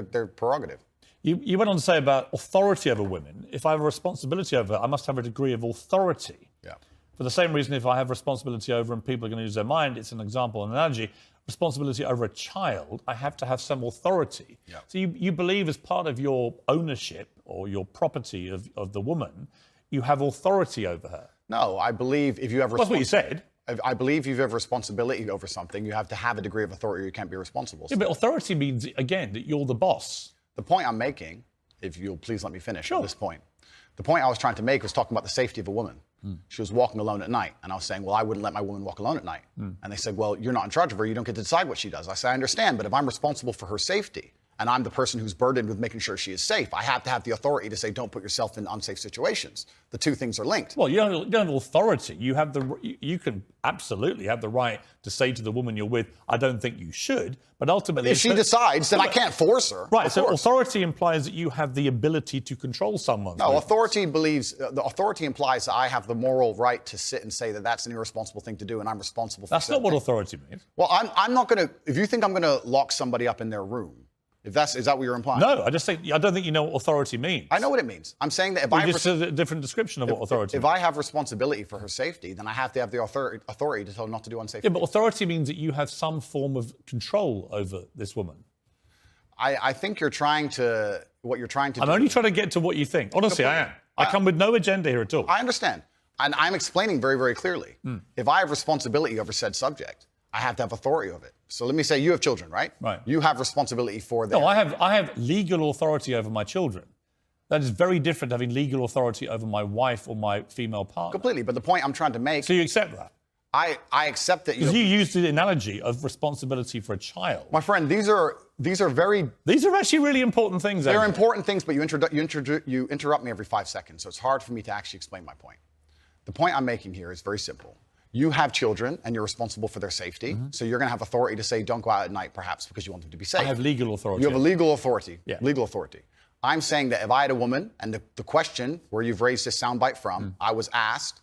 their prerogative. You went on to say about authority over women. If I have a responsibility over her, I must have a degree of authority. Yeah. For the same reason, if I have responsibility over and people are going to use their mind, it's an example, an analogy, responsibility over a child, I have to have some authority. Yeah. So you believe as part of your ownership or your property of the woman, you have authority over her. No, I believe if you have... That's what you said. I believe if you have responsibility over something, you have to have a degree of authority or you can't be responsible. Yeah, but authority means, again, that you're the boss. The point I'm making, if you'll please let me finish Sure. at this point. The point I was trying to make was talking about the safety of a woman. She was walking alone at night, and I was saying, well, I wouldn't let my woman walk alone at night. And they said, well, you're not in charge of her. You don't get to decide what she does. I said, I understand, but if I'm responsible for her safety, and I'm the person who's burdened with making sure she is safe, I have to have the authority to say, don't put yourself in unsafe situations. The two things are linked. Well, you don't have authority. You can absolutely have the right to say to the woman you're with, I don't think you should, but ultimately... If she decides, then I can't force her. Right, so authority implies that you have the ability to control someone. No, authority implies that I have the moral right to sit and say that that's an irresponsible thing to do and I'm responsible for That's not what authority means. Well, I'm not going to... If you think I'm going to lock somebody up in their room, is that what you're implying? No, I don't think you know what authority means. I know what it means. I'm saying that if I just a different description of what authority means. If I have responsibility for her safety, then I have to have the authority to tell her not to do unsafe things. Yeah, but authority means that you have some form of control over this woman. I think what you're trying to do... I'm only trying to get to what you think. Honestly, I am. I come with no agenda here at all. I understand. And I'm explaining very, very clearly. If I have responsibility over said subject, I have to have authority of it. So let me say you have children, right? Right. You have responsibility for them. No, I have legal authority over my children. That is very different to having legal authority over my wife or my female partner. Completely. But the point I'm trying to make... So you accept that? I accept that you used the analogy of responsibility for a child. My friend, these are very... These are actually really important things. They're important things, but you interrupt me every 5 seconds, so it's hard for me to actually explain my point. The point I'm making here is very simple. You have children, and you're responsible for their safety, so you're going to have authority to say, don't go out at night, perhaps, because you want them to be safe. I have legal authority. You have a legal authority. Yeah. Legal authority. I'm saying that if I had a woman, and the question where you've raised this soundbite from, I was asked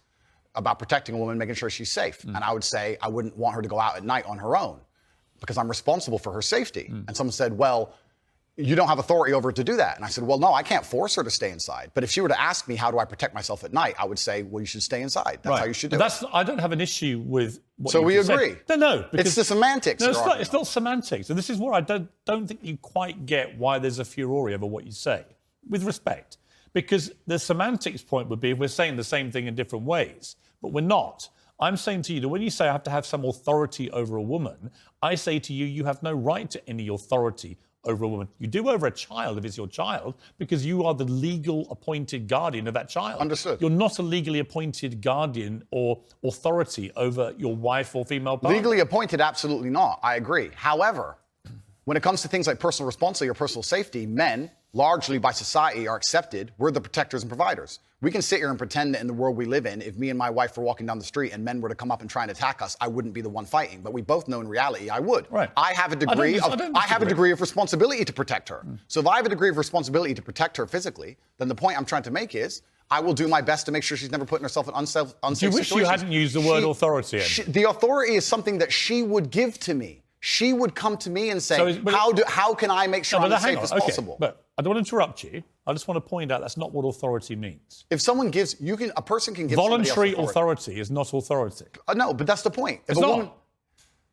about protecting a woman, making sure she's safe. And I would say I wouldn't want her to go out at night on her own because I'm responsible for her safety. And someone said, well, you don't have authority over her to do that. And I said, well, no, I can't force her to stay inside. But if she were to ask me, how do I protect myself at night? I would say, well, you should stay inside. That's how you should do it. I don't have an issue with what so you we agree. Said. No. It's the semantics. No, it's not semantics. And this is where I don't think you quite get why there's a furore over what you say, with respect. Because the semantics point would be if we're saying the same thing in different ways, but we're not. I'm saying to you that when you say I have to have some authority over a woman, I say to you, you have no right to any authority over a woman. You do over a child if it's your child, because you are the legal appointed guardian of that child. Understood. You're not a legally appointed guardian or authority over your wife or female partner. Legally appointed, absolutely not. I agree. However, when it comes to things like personal responsibility or personal safety, men, largely by society, are accepted. We're the protectors and providers. We can sit here and pretend that in the world we live in, if me and my wife were walking down the street and men were to come up and try and attack us, I wouldn't be the one fighting. But we both know in reality I would. Right. I have a degree of responsibility to protect her. So if I have a degree of responsibility to protect her physically, then the point I'm trying to make is I will do my best to make sure she's never putting herself in unsafe situations. Do you wish you hadn't used the word authority? The authority is something that she would give to me. She would come to me and say, how can I make sure I'm as safe as possible? But I don't want to interrupt you. I just want to point out that's not what authority means. If someone gives, a person can give voluntary authority is not authority. No, but that's the point. It's not.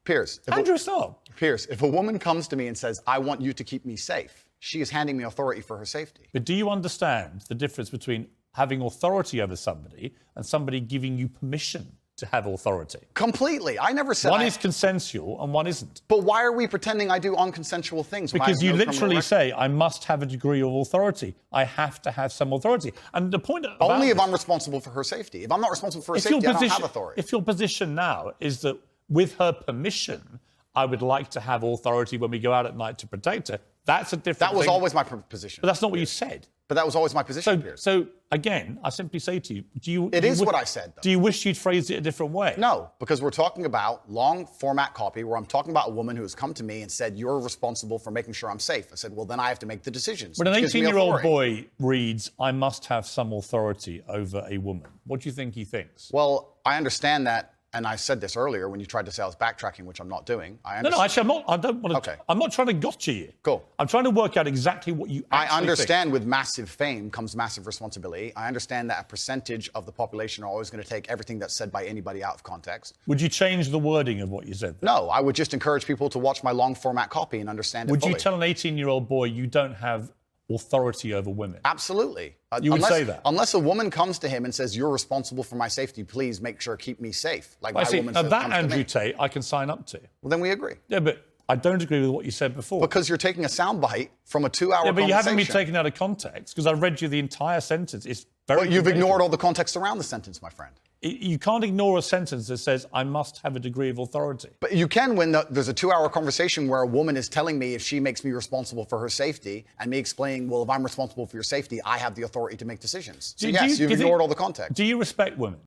Piers. Andrew, it's not. Piers, if a woman comes to me and says, I want you to keep me safe, she is handing me authority for her safety. But do you understand the difference between having authority over somebody and somebody giving you permission to have authority? Completely. I never said one is consensual and one isn't. But why are we pretending I do unconsensual things? Because you literally say, I must have a degree of authority. I have to have some authority. And the point only if I'm responsible for her safety. If I'm not responsible for her safety, I don't have authority. If your position now is that with her permission, I would like to have authority when we go out at night to protect her, that's a different thing. That was always my position. But that's not what you said. But that was always my position, Piers. So again, I simply say to you, It is what I said, though. Do you wish you'd phrased it a different way? No, because we're talking about long format copy where I'm talking about a woman who has come to me and said, you're responsible for making sure I'm safe. I said, well, then I have to make the decisions. When an 18-year-old boy reads, I must have some authority over a woman, what do you think he thinks? Well, I understand that and I said this earlier when you tried to say I was backtracking, which I'm not doing. I No, understand. no, actually, I'm not. I don't want to. Okay. I'm not trying to gotcha you. Cool. I'm trying to work out exactly what you I actually understand think. with massive fame comes massive responsibility. I understand that a percentage of the population are always going to take everything that's said by anybody out of context. Would you change the wording of what you said? No, I would just encourage people to watch my long format copy and understand it Would fully. you tell an 18-year-old boy you don't have authority over women? Absolutely. You would say that? Unless a woman comes to him and says, you're responsible for my safety, please make sure keep me safe. Like I my see. woman Now says, that comes to Andrew me. Tate, I can sign up to. Well, then we agree. Yeah, but I don't agree with what you said before. Because you're taking a soundbite from a 2-hour yeah, but you haven't been conversation. taken out of context because I read you the entire sentence. It's very. But you've contagious. ignored all the context around the sentence, my friend. You can't ignore a sentence that says I must have a degree of authority. But you can when there's a 2-hour conversation where a woman is telling me if she makes me responsible for her safety and me explaining, well, if I'm responsible for your safety, I have the authority to make decisions. So yes, you've ignored all the context. Do you respect women?